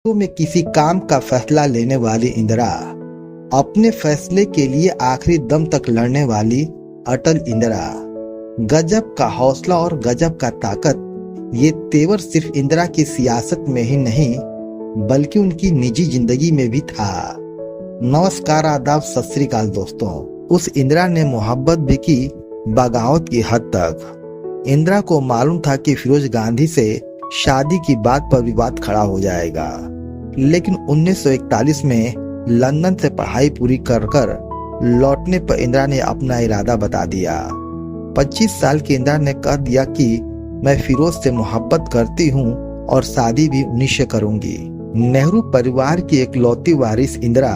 में किसी काम का फैसला लेने वाली इंदिरा, अपने फैसले के लिए आखिरी दम तक लड़ने वाली अटल इंदिरा। गजब का हौसला और गजब का ताकत। ये तेवर सिर्फ इंदिरा की सियासत में ही नहीं बल्कि उनकी निजी जिंदगी में भी था। नमस्कार, आदाब, सत श्री अकाल दोस्तों। उस इंदिरा ने मोहब्बत भी की, बगावत की हद तक। इंदिरा को मालूम था कि फिरोज गांधी से शादी की बात पर विवाद खड़ा हो जाएगा, लेकिन 1941 में लंदन से पढ़ाई पूरी कर लौटने पर इंदिरा ने अपना इरादा बता दिया। 25 साल की इंदिरा ने कह दिया कि मैं फिरोज से मोहब्बत करती हूँ और शादी भी उन्हीं से करूंगी। नेहरू परिवार की एकलौती वारिस इंदिरा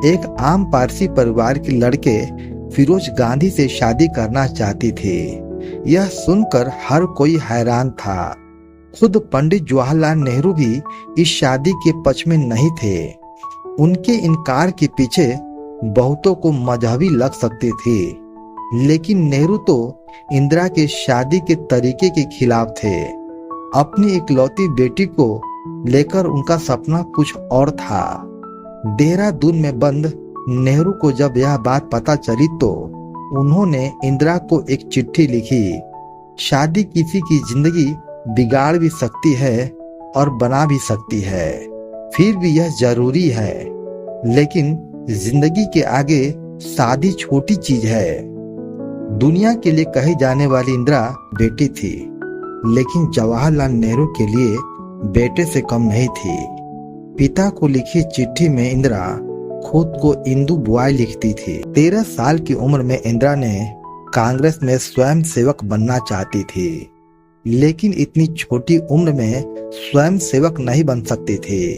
एक आम पारसी परिवार के लड़के फिरोज गांधी से शादी करना चाहती थी। यह सुनकर हर कोई हैरान था। खुद पंडित जवाहरलाल नेहरू भी इस शादी के पक्ष में नहीं थे। उनके इनकार के पीछे बहुतों को मजहबी लग सकती थी, लेकिन नेहरू तो इंदिरा के शादी के तरीके के खिलाफ थे। अपनी इकलौती बेटी को लेकर उनका सपना कुछ और था। देहरादून में बंद नेहरू को जब यह बात पता चली तो उन्होंने इंदिरा को एक चिट्ठी लिखी। शादी किसी की जिंदगी बिगाड़ भी सकती है और बना भी सकती है, फिर भी यह जरूरी है। लेकिन जिंदगी के आगे शादी छोटी चीज है। दुनिया के लिए कही जाने वाली इंदिरा बेटी थी, लेकिन जवाहरलाल नेहरू के लिए बेटे से कम नहीं थी। पिता को लिखी चिट्ठी में इंदिरा खुद को इंदु बुआई लिखती थी। 13 साल की उम्र में इंदिरा ने कांग्रेस में स्वयं सेवक बनना चाहती थी, लेकिन इतनी छोटी उम्र में स्वयं सेवक नहीं बन सकती थी।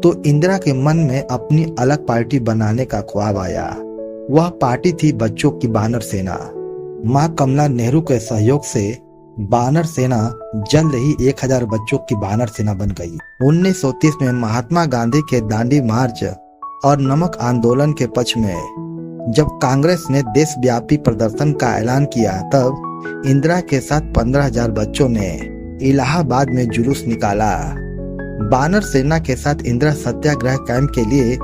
तो इंदिरा के मन में अपनी अलग पार्टी बनाने का ख्वाब आया। वह पार्टी थी बच्चों की बानर सेना। मां कमला नेहरू के सहयोग से बानर सेना जल्द ही 1000 बच्चों की बानर सेना बन गई। 1930 में महात्मा गांधी के दांडी मार्च और नमक आंदोलन के पक्ष में जब कांग्रेस ने देशव्यापी प्रदर्शन का ऐलान किया, तब इंदिरा के साथ 15,000 बच्चों ने इलाहाबाद में जुलूस निकाला। बानर सेना के साथ इंदिरा सत्याग्रह कैंप के लिए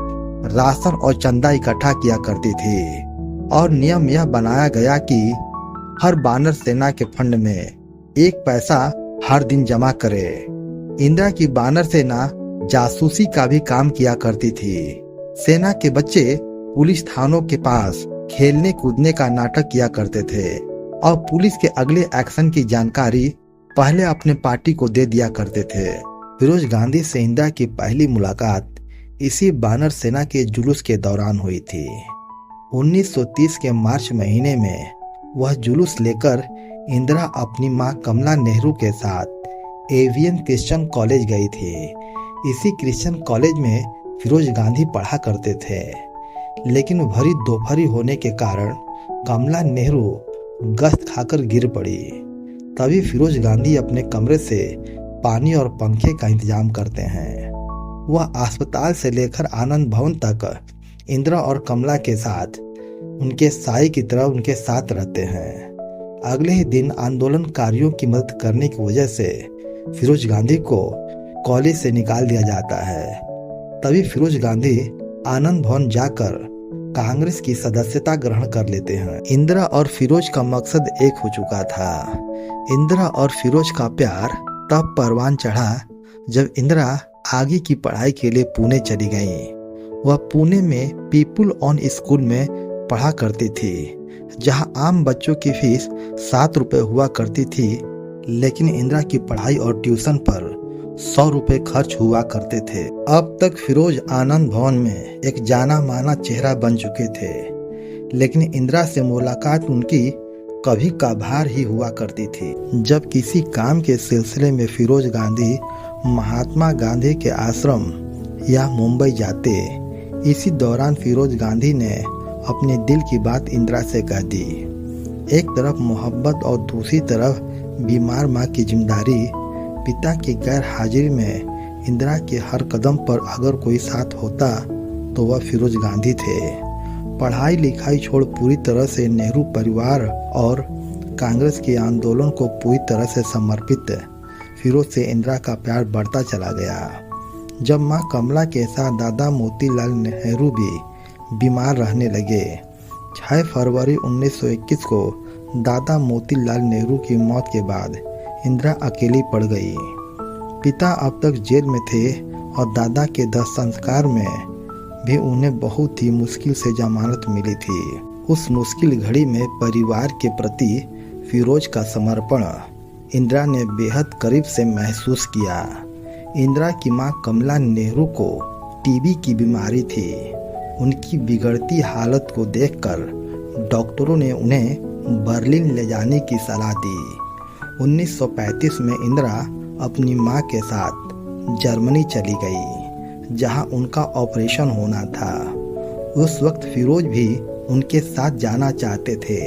राशन और चंदा इकट्ठा किया करती थी और नियम यह बनाया गया कि हर बानर सेना के फंड में 1 पैसा हर दिन जमा करे। इंदिरा की बानर सेना जासूसी का भी काम किया करती थी। सेना के बच्चे पुलिस थानों के पास खेलने कूदने का नाटक किया करते थे और पुलिस के अगले एक्शन की जानकारी पहले अपने पार्टी को दे दिया करते थे। फिरोज गांधी से इंदिरा की पहली मुलाकात इसी बानर सेना के जुलूस के दौरान हुई थी। 1930 के मार्च महीने में वह जुलूस लेकर इंदिरा अपनी मां कमला नेहरू के साथ एवियन क्रिश्चियन कॉलेज गई थी। इसी क्रिश्चियन कॉलेज में फिरोज गांधी पढ़ा करते थे, लेकिन भरी दोपहरी होने के कारण कमला नेहरू गश्त खाकर गिर पड़ी। तभी फिरोज गांधी अपने कमरे से पानी और पंखे का इंतजाम करते हैं। वह अस्पताल से लेकर आनंद भवन तक इंदिरा और कमला के साथ उनके साई की तरह उनके साथ रहते हैं। अगले ही दिन आंदोलनकारियों की मदद करने की वजह से फिरोज गांधी को कॉलेज से निकाल दिया जाता है। तभी फिरोज गांधी आनंद भवन जाकर कांग्रेस की सदस्यता ग्रहण कर लेते हैं। इंदिरा और फिरोज का मकसद एक हो चुका था। इंदिरा और फिरोज का प्यार तब परवान चढ़ा जब इंदिरा आगे की पढ़ाई के लिए पुणे चली गई। वह पुणे में पीपुल ऑन स्कूल में पढ़ा करती थी, जहां आम बच्चों की फीस 7 रुपए हुआ करती थी, लेकिन इंदिरा की पढ़ाई और ट्यूशन पर 100 रुपए खर्च हुआ करते थे। अब तक फिरोज आनंद भवन में एक जाना माना चेहरा बन चुके थे, लेकिन इंदिरा से मुलाकात उनकी कभी कभार ही हुआ करती थी। जब किसी काम के सिलसिले में फिरोज गांधी महात्मा गांधी के आश्रम या मुंबई जाते, इसी दौरान फिरोज गांधी ने अपने दिल की बात इंदिरा से कह दी। एक तरफ मोहब्बत और दूसरी तरफ बीमार माँ की जिम्मेदारी। पिता की गैर हाजिरी में इंदिरा के हर कदम पर अगर कोई साथ होता तो वह फिरोज गांधी थे। पढ़ाई लिखाई छोड़ पूरी तरह से नेहरू परिवार और कांग्रेस के आंदोलन को पूरी तरह से समर्पित फिरोज से इंदिरा का प्यार बढ़ता चला गया। जब मां कमला के साथ दादा मोतीलाल नेहरू भी बीमार रहने लगे। 6 फरवरी 1921 को दादा मोतीलाल नेहरू की मौत के बाद इंदिरा अकेली पड़ गई। पिता अब तक जेल में थे और दादा के दाह संस्कार में भी उन्हें बहुत ही मुश्किल से जमानत मिली थी। उस मुश्किल घड़ी में परिवार के प्रति फिरोज का समर्पण इंदिरा ने बेहद करीब से महसूस किया। इंदिरा की मां कमला नेहरू को टीबी की बीमारी थी। उनकी बिगड़ती हालत को देखकर डॉक्टरों ने उन्हें बर्लिन ले जाने की सलाह दी। 1935 में इंदिरा अपनी मां के साथ जर्मनी चली गई, जहां उनका ऑपरेशन होना था। उस वक्त फिरोज भी उनके साथ जाना चाहते थे,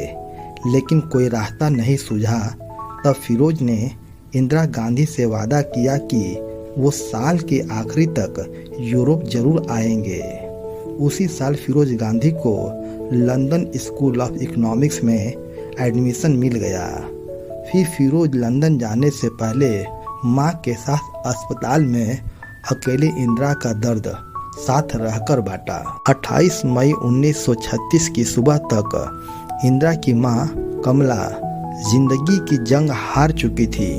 लेकिन कोई रास्ता नहीं सूझा। तब फिरोज ने इंदिरा गांधी से वादा किया कि वो साल के आखिरी तक यूरोप जरूर आएंगे। उसी साल फिरोज गांधी को लंदन स्कूल ऑफ इकोनॉमिक्स में एडमिशन मिल गया। फिर फिरोज लंदन जाने से पहले मां के साथ अस्पताल में अकेले इंदिरा का दर्द साथ रहकर बांटा। 28 मई 1936 की सुबह तक इंदिरा की मां कमला जिंदगी की जंग हार चुकी थी।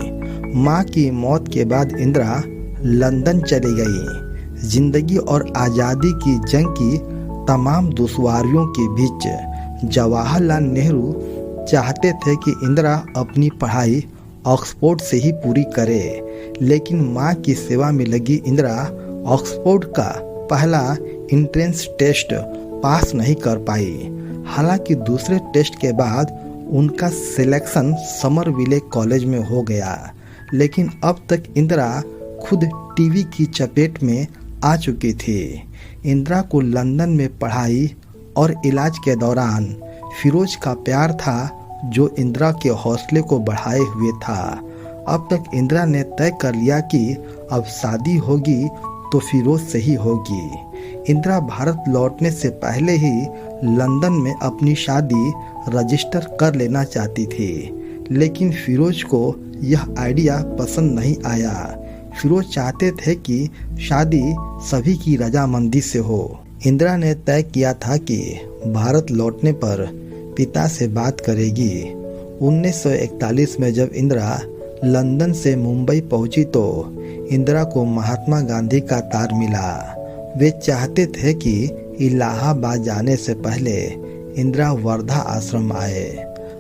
मां की मौत के बाद इंदिरा लंदन चली गई। जिंदगी और आज़ादी की जंग की तमाम दुश्वारियों के बीच जवाहरलाल नेहरू चाहते थे कि इंदिरा अपनी पढ़ाई ऑक्सफोर्ड से ही पूरी करे, लेकिन मां की सेवा में लगी इंदिरा ऑक्सफोर्ड का पहला एंट्रेंस टेस्ट पास नहीं कर पाई। हालांकि दूसरे टेस्ट के बाद उनका सिलेक्शन समरविले कॉलेज में हो गया, लेकिन अब तक इंदिरा खुद टीबी की चपेट में आ चुकी थी। इंदिरा को लंदन में पढ़ाई और इलाज के दौरान फिरोज का प्यार था, जो इंदिरा के हौसले को बढ़ाए हुए था। अब तक इंदिरा ने तय कर लिया कि अब शादी होगी तो फिरोज से ही होगी। इंदिरा भारत लौटने से पहले ही लंदन में अपनी शादी रजिस्टर कर लेना चाहती थी, लेकिन फिरोज को यह आइडिया पसंद नहीं आया। फिरोज चाहते थे कि शादी सभी की रजामंदी से हो। इंदिरा ने तय किया था कि भारत लौटने पर पिता से बात करेगी। 1941 में जब इंदिरा लंदन से मुंबई पहुंची तो इंदिरा को महात्मा गांधी का तार मिला। वे चाहते थे कि इलाहाबाद जाने से पहले इंदिरा वर्धा आश्रम आए।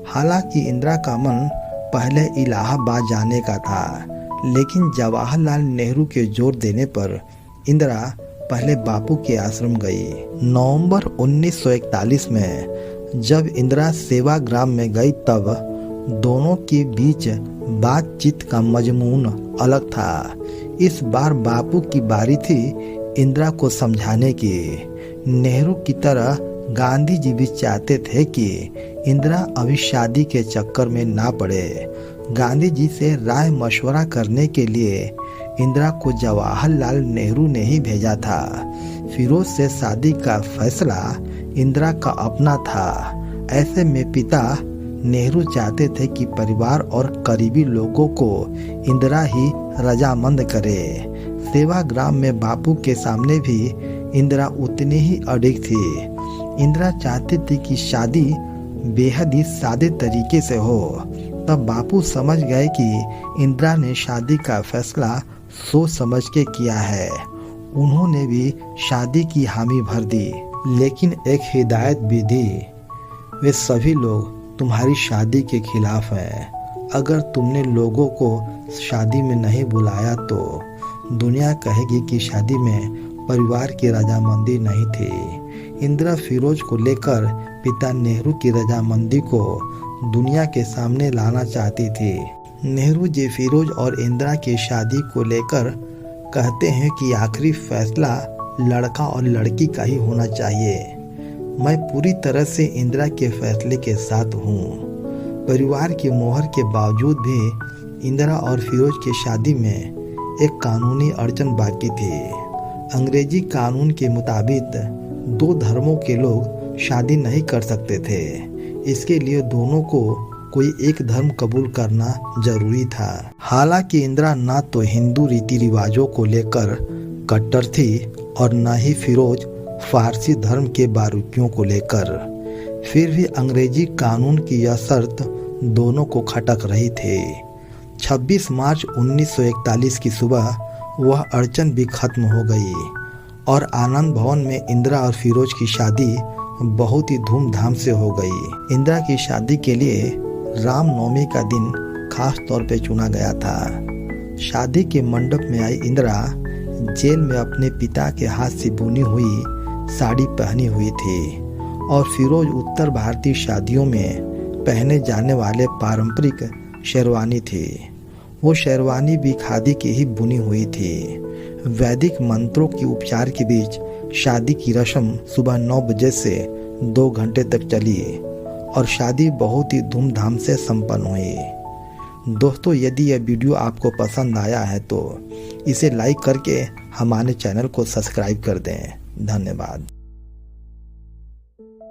हालांकि इंदिरा का मन पहले इलाहाबाद जाने का था, लेकिन जवाहरलाल नेहरू के जोर देने पर इंदिरा पहले बापू के आश्रम गई। नवंबर 1941 में जब इंदिरा सेवाग्राम में गई तब दोनों के बीच बातचीत का मजमून अलग था। इस बार बापू की बारी थी इंदिरा को समझाने की। नेहरू की तरह गांधी जी भी चाहते थे कि इंदिरा अभी शादी के चक्कर में ना पड़े। गांधी जी से राय मशवरा करने के लिए इंदिरा को जवाहरलाल नेहरू ने ही भेजा था। फिरोज से शादी का फैसला इंदिरा का अपना था। ऐसे में पिता नेहरू चाहते थे कि परिवार और करीबी लोगों को इंदिरा ही रजामंद करे। सेवाग्राम में बापू के सामने भी इंदिरा उतनी ही अडिग थी। इंदिरा चाहती थी कि शादी बेहद ही सादे तरीके से हो। तब बापू समझ गए कि इंदिरा ने शादी का फैसला सोच समझ के किया है। उन्होंने भी शादी की हामी भर दी, लेकिन एक हिदायत भी दी। वे सभी लोग तुम्हारी शादी के खिलाफ हैं। अगर तुमने लोगों को शादी में नहीं बुलाया तो दुनिया कहेगी कि शादी में परिवार की रजामंदी नहीं थी। इंदिरा फिरोज को लेकर पिता नेहरू की रजामंदी को दुनिया के सामने लाना चाहती थी। नेहरू जी फिरोज और इंदिरा की शादी को लेकर कहते हैं कि आखिरी फैसला लड़का और लड़की का ही होना चाहिए। मैं पूरी तरह से इंदिरा के फैसले के साथ हूँ। परिवार की मोहर के बावजूद भी इंदिरा और फिरोज की शादी में एक कानूनी अड़चन बाकी थी। अंग्रेजी कानून के मुताबिक दो धर्मों के लोग शादी नहीं कर सकते थे। इसके लिए दोनों को कोई एक धर्म कबूल करना जरूरी था। हालांकि इंदिरा ना तो हिंदू रीति रिवाजों को लेकर कट्टर थी और न ही फिरोज फारसी धर्म के बारीकियों को लेकर। फिर भी अंग्रेजी कानून की यह शर्त दोनों को खटक रही थी। 26 मार्च 1941 की सुबह वह अड़चन भी खत्म हो गई और आनंद भवन में इंदिरा और फिरोज की शादी बहुत ही धूमधाम से हो गई। इंदिरा की शादी के लिए रामनवमी का दिन खास तौर पे चुना गया था। शादी के मंडप में आई इंदिरा जेल में अपने पिता के हाथ से बुनी हुई साड़ी पहनी हुई थी और फिरोज उत्तर भारतीय शादियों में पहने जाने वाले पारंपरिक शेरवानी थी। वो शेरवानी भी खादी की ही बुनी हुई थी। वैदिक मंत्रों की उपचार के बीच शादी की रस्म सुबह 9 बजे से 2 घंटे तक चली और शादी बहुत ही धूमधाम से संपन्न हुई। दोस्तों, यदि यह वीडियो आपको पसंद आया है तो इसे लाइक करके हमारे चैनल को सब्सक्राइब कर दें। धन्यवाद।